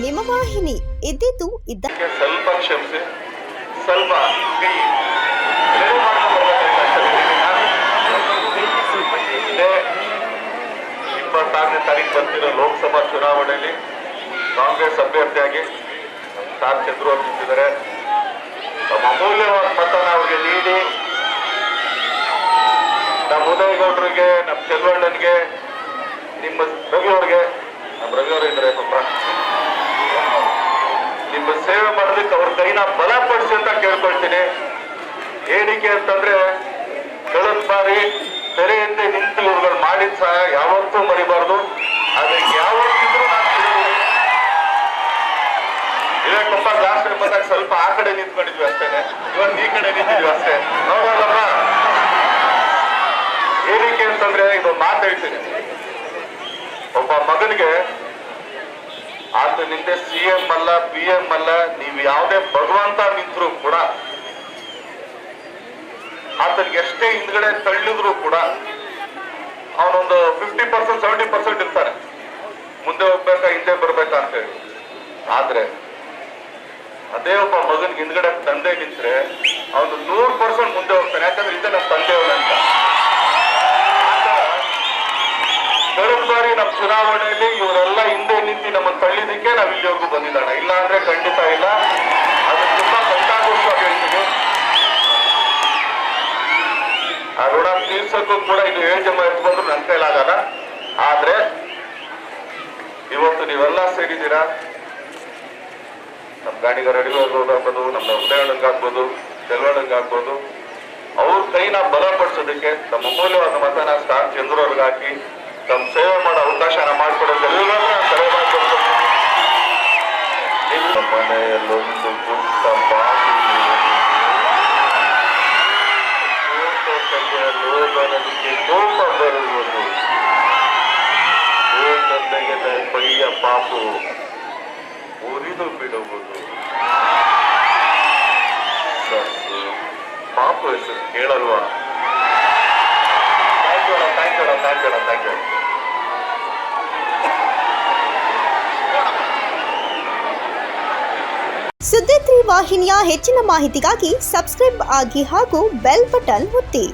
ನಿಮ್ಮ ವಾಹಿನಿ. ಇದ್ದಿದ್ದು ಇದ್ದ ಸ್ವಲ್ಪ ಕ್ಷಮಿಸಿ, ಸ್ವಲ್ಪ ಇಪ್ಪತ್ತಾರನೇ ತಾರೀಕು ಬರ್ತಿರೋ ಲೋಕಸಭಾ ಚುನಾವಣೆಯಲ್ಲಿ ಕಾಂಗ್ರೆಸ್ ಅಭ್ಯರ್ಥಿಯಾಗಿ ಸ್ಟಾರ್ ಚಂದ್ರು ಅವರು ನಿಂತಿದ್ದಾರೆ. ನಮ್ಮ ಅಮೂಲ್ಯವಾದ ಮತನ ಅವ್ರಿಗೆ ನೀಡಿ ನಮ್ಮ ಉದಯಗೌಡರಿಗೆ, ನಮ್ಮ ಚೆಲ್ವಣ್ಣನಿಗೆ, ನಿಮ್ಮ ರವಿಯವ್ರಿಗೆ, ನಮ್ಮ ರವಿಯವರು ಇದ್ದಾರೆ ಪಾಪ, ನಿಮ್ಮ ಸೇವೆ ಮಾಡೋದಕ್ಕೆ ಅವ್ರ ಕೈನ ಬಲಪಡಿಸಿ ಅಂತ ಕೇಳ್ಕೊಳ್ತೀನಿ. ಏನಕ್ಕೆ ಅಂತಂದ್ರೆ ಕಳೆದ ಬಾರಿ ತೆರೆಯಂತೆ ನಿಂತು ಇವ್ರುಗಳು ಮಾಡಿದ ಸಹಾಯ ಯಾವತ್ತೂ ಮರಿಬಾರ್ದು. ಅದಕ್ಕೆ ಯಾವತ್ತಿದ್ರು ಇದಕ್ಕಪ್ಪ ಲಾಸ್ಟ್ ಬಂದಾಗ ಸ್ವಲ್ಪ ಆ ಕಡೆ ನಿಂತ್ಕೊಂಡಿದ್ವಿ ಅಷ್ಟೇನೆ, ಇವತ್ತು ಈ ಕಡೆ ನಿಂತಿದ್ವಿ ಅಷ್ಟೇ. ನೋಡೋದಲ್ಲ ಏನಕ್ಕೆ ಅಂತಂದ್ರೆ ಇದೊಂದು ಮಾತು ಹೇಳ್ತೀನಿ. ಒಬ್ಬ ಮಗನಿಗೆ ಆತ ನಿಂದೆ CM ಅಲ್ಲ, PM ಅಲ್ಲ, ನೀವು ಯಾವುದೇ ಭಗವಂತ ನಿಂತರೂ ಕೂಡ ಆತನಿಗೆ ಎಷ್ಟೇ ಹಿಂದ್ಗಡೆ ತಳ್ಳಿದ್ರು ಕೂಡ ಅವನೊಂದು 50% 70% ಇರ್ತಾನೆ, ಮುಂದೆ ಹೋಗ್ಬೇಕಾ ಹಿಂದೆ ಬರ್ಬೇಕಾ ಅಂತ ಹೇಳಿ. ಆದ್ರೆ ಅದೇ ಒಬ್ಬ ಮಗನ್ಗೆ ಹಿಂದ್ಗಡೆ ತಂದೆ ನಿಂತ್ರೆ ಅವನು 100% ಮುಂದೆ ಹೋಗ್ತಾನೆ. ಯಾಕಂದ್ರೆ ಇದೇ ನಮ್ಮ ತಂದೆಯವನಂತ. ಕಳೆದ ಬಾರಿ ನಮ್ಮ ಚುನಾವಣೆಯಲ್ಲಿ ಇವರೆಲ್ಲ ಹಿಂದೆ ನಿಂತು ನಮ್ಮನ್ನು ತಳ್ಳಿದಕ್ಕೆ ನಾವು ಇಲ್ಲಿವರೆಗೂ ಬಂದಿದ್ದಾನೆ. ಇಲ್ಲ ಅಂದ್ರೆ ಖಂಡಿತ ಇಲ್ಲ. ಅದು ತುಂಬಾ ಸಂತೋಷವಾಗಿ ಹೇಳ್ತೀನಿ. ಆ ಋಣ ತೀರ್ಸಕ್ಕೂ ಕೂಡ ಇದು 7 ಜನ ಎತ್ತು ಬಂದ್ರು ನನ್ನ ಕೈಲಾಗಲ್ಲ. ಆದ್ರೆ ಇವತ್ತು ನೀವೆಲ್ಲ ಸೇರಿದ್ದೀರಾ. ನಮ್ಮ ಗಾಡಿಗಾರ ಅಡಿಗೋರ್ಗಾಗ್ಬೋದು, ನಮ್ಮ ಉದಯಣ್ಣಂಗಾಗ್ಬೋದು, ಚೆಲ್ವಣ್ಣಂಗಾಗ್ಬೋದು, ಅವ್ರ ಕೈನ ಬಲಪಡಿಸೋದಕ್ಕೆ ನಮ್ಮ ಅಮೂಲ್ಯವಾದ ಮತನ ಸ್ಟಾರ್ ಚಂದ್ರು ಅವ್ರಿಗೆ ಹಾಕಿ ತಮ್ಮ ಸೇವೆ ಮಾಡೋ ಅವಕಾಶನ ಮಾಡಿಕೊಡೋದು ಎಲ್ಲರೂ ಸಲಹೆ ಮಾಡಿಕೊಡ್ತೀನಿ. ನಿಮ್ಮ ಮನೆಯಲ್ಲೊಂದು ಪುಟ್ಟ ಬಾಗಿ ಲೋಕನಿಗೆ ಕೋಪ ಬರುವುದು, ತಂದೆಗೆ ಪೈಯ ಪಾಪು ಉರಿದು ಬಿಡುವುದು. ಪಾಪು ಹೆಸರು ಕೇಳಲ್ವಾ? Thank you. ಸುದ್ದಿ 3 ವಾಹಿನಿಯ ಹೆಚ್ಚಿನ ಮಾಹಿತಿಗಾಗಿ ಸಬ್ಸ್ಕ್ರೈಬ್ ಆಗಿ ಹಾಗೂ ಬೆಲ್ ಬಟನ್ ಒತ್ತಿ.